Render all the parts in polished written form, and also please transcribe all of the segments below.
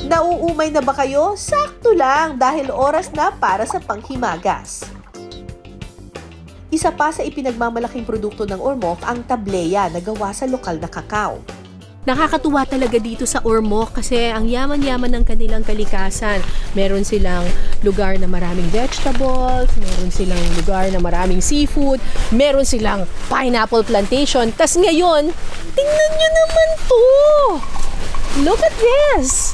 Nauumay na ba kayo? Sakto lang dahil oras na para sa panghimagas. Isa pa sa ipinagmamalaking produkto ng Ormoc ang tableya na gawa sa lokal na kakao. Nakakatuwa talaga dito sa Ormoc kasi ang yaman-yaman ng kanilang kalikasan. Meron silang lugar na maraming vegetables, meron silang lugar na maraming seafood, meron silang pineapple plantation. Tas ngayon, tingnan nyo naman to! Look at this!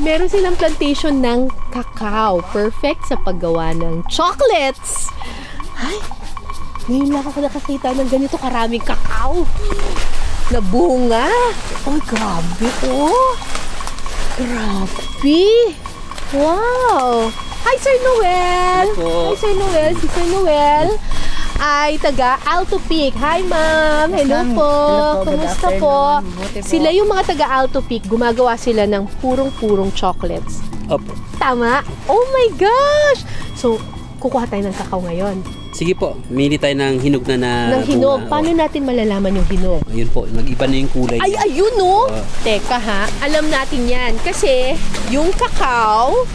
Meron silang plantation ng kakao. Perfect sa paggawa ng chocolates. Ay, ngayon lang ako nakakita ng ganito karaming kakao na bunga. Oh, grabe, oh. Grabe. Wow. Hi, Sir Noel. Hi, Sir Noel. Si Sir Noel ay taga Alto Peak. Hi, ma'am. Hello po. Kumusta po? Sila yung mga taga Alto Peak. Gumagawa sila ng purong-purong chocolates. Opo. Tama? Oh my gosh! So, kukuha tayo ng kakao ngayon. Sige po, mili tayo ng hinog na Ng hinog. Paano natin malalaman yung hinog? Ayun po, nag-iba na yung kulay. Ay, ayun no! Teka ha, alam natin yan. Kasi yung kakao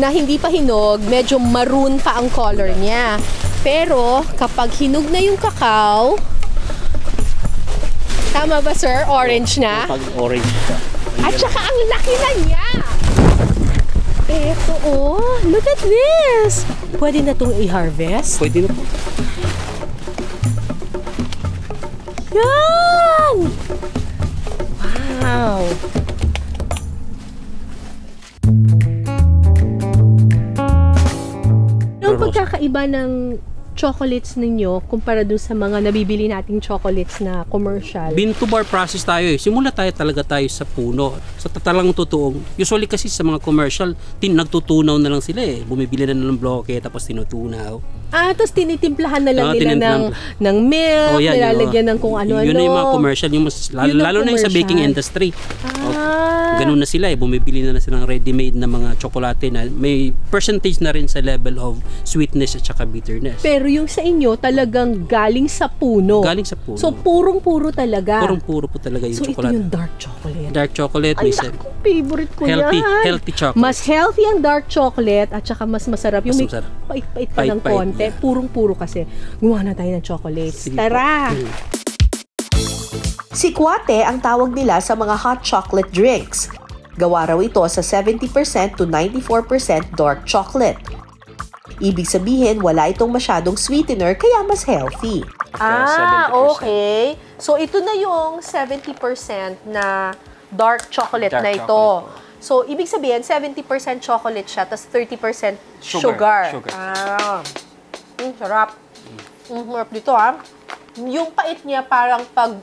na hindi pa hinog, medyo maroon pa ang color niya. Pero kapag hinog na yung kakao, tama ba sir? Orange na? Pag orange pa. At saka ang laki na niya! Eto oh, look at this! Pwede na itong i-harvest? Pwede na po. Yan! Wow! Ang pagkakaiba ng chocolates ninyo kumpara dun sa mga nabibili nating chocolates na commercial? Bean to bar process tayo eh. Simula talaga tayo sa puno. Sa talagang totoong. Usually kasi sa mga commercial, nagtutunaw na lang sila eh. Bumibili na ng bloke tapos tinutunaw. Tapos tinitimplahan na lang nila ng milk, nilalagyan ng kung ano-ano. Yun na yung mga commercial, yung lalo na yung sa baking industry. Ganun na sila eh. Bumibili na sila ng ready-made na mga tsokolate na may percentage na rin sa level of sweetness at saka bitterness. Pero yung sa inyo talagang galing sa puno. Galing sa puno. So purong-puro talaga. Puro po talaga yung So ito tsokolate. yung dark chocolate. Dark chocolate. Ay, favorite ko healthy chocolate. Mas healthy ang dark chocolate at saka mas masarap. Yung mas may pait-pait pa ng konti. Yeah. Purong-puro kasi. Gumawa na tayo ng chocolates. Sige, tara! Sikwate ang tawag nila sa mga hot chocolate drinks. Gawa raw ito sa 70% to 94% dark chocolate. Ibig sabihin, wala itong masyadong sweetener kaya mas healthy. Okay. So, ito na yung 70% na dark chocolate na ito. So, ibig sabihin, 70% chocolate siya, tapos 30% sugar. Sarap. Sarap dito ha. Yung pait niya parang pag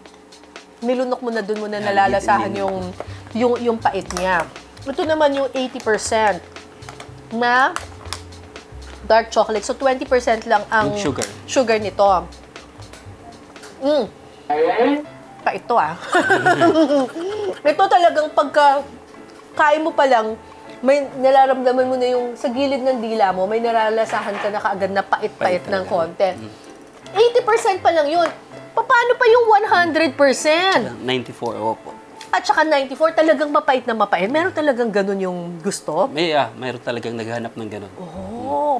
nilunok mo na dun mo na nalalasahan yung pait niya. Ito naman yung 80% na dark chocolate. So, 20% lang ang sugar nito. Pait to Ito talagang pagka kain mo pa lang, may nararamdaman mo na yung sa gilid ng dila mo, may naralasahan ka na kaagad na pait-pait ng konti. 80% pa lang yun. Paano pa yung 100%? 94, opo. At saka 94, talagang mapait na mapait. Meron talagang ganun yung gusto? Mayroon talagang naghahanap ng ganun.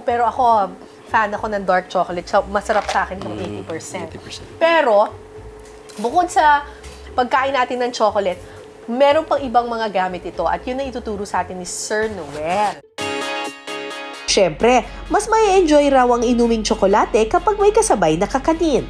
Pero ako, fan ako ng dark chocolate. So, masarap sa akin itong 80%. Pero, bukod sa pagkain natin ng chocolate, meron pang ibang mga gamit ito at yun na ituturo sa atin ni Sir Noel. Siyempre, mas may enjoy raw ang inuming tsokolate kapag may kasabay na kakanin.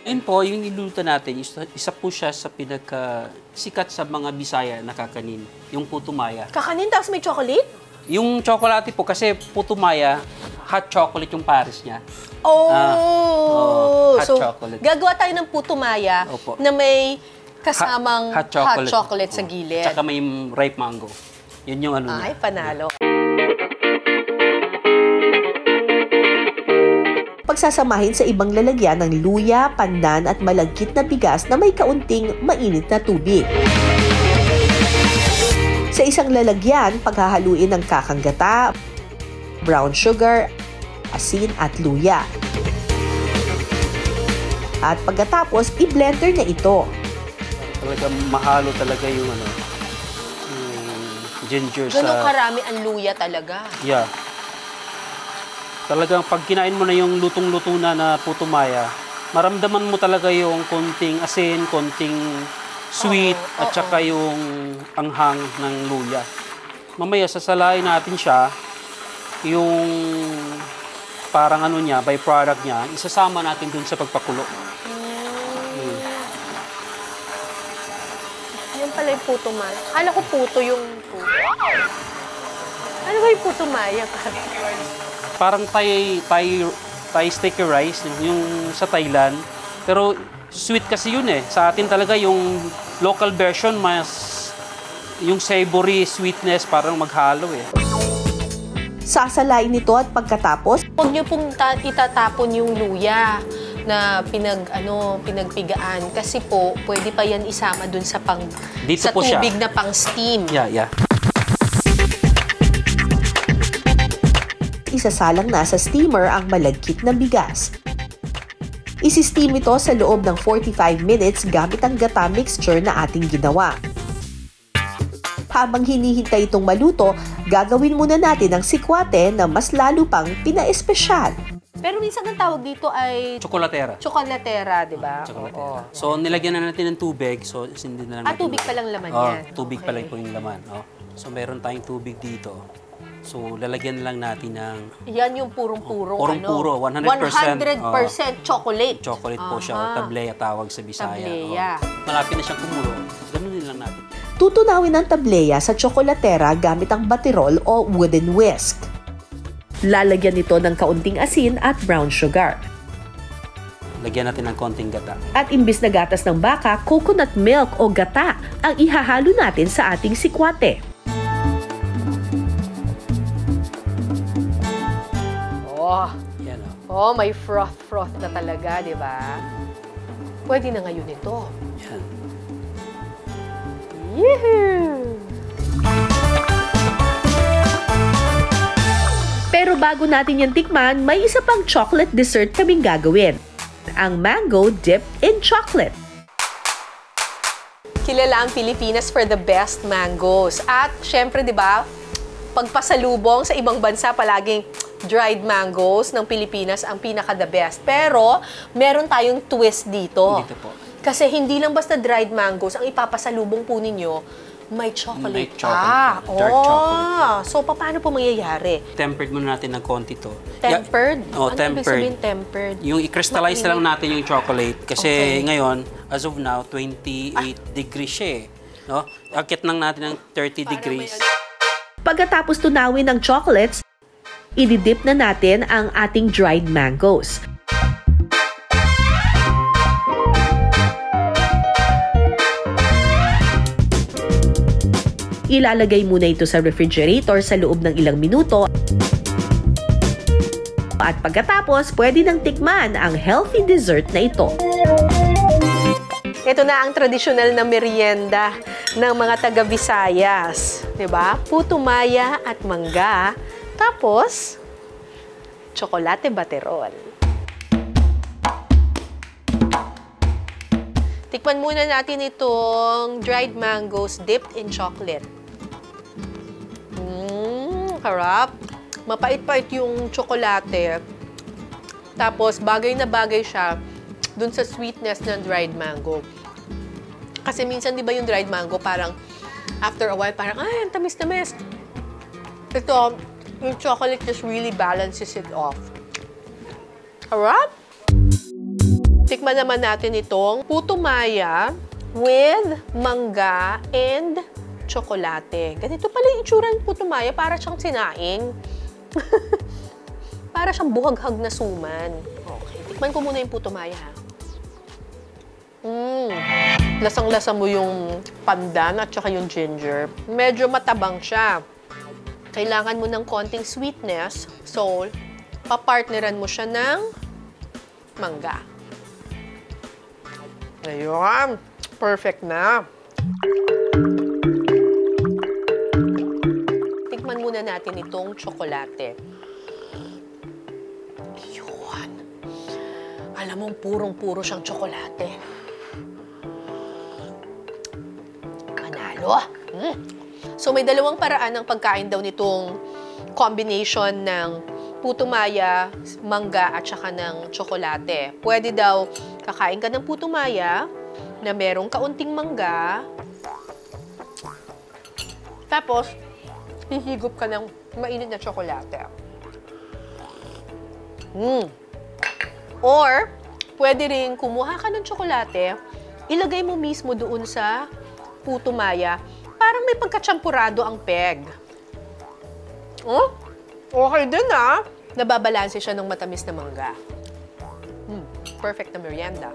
Ayun po, yung iluluto natin, isa po siya sa pinaka-sikat sa mga Bisaya na kakanin, yung putumaya. Kakanin tapos may chocolate? Yung tsokolate po, kasi putumaya, hot chocolate yung pares niya. Hot chocolate. Gagawa tayo ng putumaya na may kasamang hot chocolate sa gilid. Tsaka may ripe mango. Yun yung ano niya. Ay, panalo. Pagsasamahin sa ibang lalagyan ng luya, pandan at malagkit na bigas na may kaunting mainit na tubig. Sa isang lalagyan, paghahaluin ng kakang gata, brown sugar, asin at luya. At pagkatapos, i-blender na ito. Talagang mahalo talaga yung ginger Ganun sa... karami ang luya talaga. Yeah. Talagang pag kinain mo na yung lutong-luto na puto maya, maramdaman mo talaga yung konting asin, konting sweet, at saka yung anghang ng luya. Mamaya sasalain natin siya, yung parang ano niya, byproduct niya, isasama natin dun sa pagpakulo. Yan pala yung puto maya. Kala ko puto yung puto. Ano ba yung puto maya? Parang Thai sticky rice, yung sa Thailand. Pero sweet kasi yun eh. Sa atin talaga yung local version, mas yung savory sweetness parang maghalo eh. Sasalain ito at pagkatapos, Huwag niyo pong itatapon yung luya na pinagpigaan kasi po pwede pa yan isama dun sa Dito sa po siya. tubig na pang steam. Yeah. isasalang na sa steamer ang malagkit na bigas. Isi-steam ito sa loob ng 45 minutes gamit ang gata mixture na ating ginawa. Habang hinihintay itong maluto, gagawin muna natin ang sikwate na mas lalo pang pinaespesyal. Pero minsan ang tawag dito ay Chocolatera. chocolatera, di ba? Chocolatera. So, nilagyan na natin ng tubig. So, hindi na lang natin. Tubig pa lang laman yan. Tubig pa lang po yung laman. Oh. So, meron tayong tubig dito. So, lalagyan lang natin ng... Yan yung purong-puro. Purong-puro, 100%. 100% chocolate. Chocolate po siya. O tableya tawag sa Bisaya. Tableya. Malapit na siyang kumulo. Ganunin lang natin. Tutunawin ang tableya sa chocolatera gamit ang batirol o wooden whisk. Lalagyan ito ng kaunting asin at brown sugar. Lagyan natin ng konting gata. At imbis na gatas ng baka, coconut milk o gata ang ihahalo natin sa ating sikwate. Yan may froth na talaga, di ba? Pwede na ngayon ito. Yan. Yehoo! Pero bago natin yan tikman, may isa pang chocolate dessert kaming gagawin. Ang mango dipped in chocolate. Kilala ang Pilipinas for the best mangoes. At syempre, di ba, pagpasalubong sa ibang bansa, palaging dried mangoes ng Pilipinas ang pinaka-the best. Pero, meron tayong twist dito. Dito po. Kasi hindi lang basta dried mangoes ang ipapasalubong po ninyo, may chocolate. May chocolate. Dark chocolate. So, paano po mangyayari? Tempered muna natin ng konti to. Tempered? Ano ibig sabihin tempered? Yung i-crystallize na lang natin yung chocolate. Kasi Okay. ngayon, as of now, 28 degrees siya eh. No? Akit lang natin ng 30 degrees. Pagkatapos tunawin ng chocolates, ididip na natin ang ating dried mangoes. Ilalagay muna ito sa refrigerator sa loob ng ilang minuto. At pagkatapos, pwede nang tikman ang healthy dessert na ito. Ito na ang tradisyonal na merienda ng mga taga-Visayas. Diba? Puto maya at mangga. Tapos, tsokolate baterol. Tikman muna natin itong dried mangoes dipped in chocolate. Harap. Mapait-pait yung tsokolate. Tapos, bagay na bagay siya dun sa sweetness ng dried mango. Kasi minsan, di ba yung dried mango, parang after a while, parang, ay, ang tamis-tamis. Ito, yung chocolate just really balances it off. Harap! Tikman naman natin itong puto maya with mangga and tsokolate. Ganito pala yung itsura ng puto maya, para siyang sinaing. Para siyang buhaghag na suman. Okay, tikman ko muna yung puto maya. Lasang-lasa mo yung pandan at saka yung ginger. Medyo matabang siya. Kailangan mo ng konting sweetness. So, papartneran mo siya ng mangga. Ayun. Perfect na. Tikman muna natin itong tsokolate. Yun. Alam mo, purong-puro siyang tsokolate. Panalo. So may dalawang paraan ng pagkain daw nitong combination ng puto maya, mangga at saka ng tsokolate. Pwede daw kakain ka ng puto maya na merong kaunting mangga. Tapos, hihigop ka ng mainit na tsokolate. Or, pwede rin kumuha ka ng tsokolate, ilagay mo mismo doon sa puto maya. Parang may pagkachampurado ang peg. Oh, okay din ah. Nababalanse siya ng matamis na mangga. Perfect na merienda.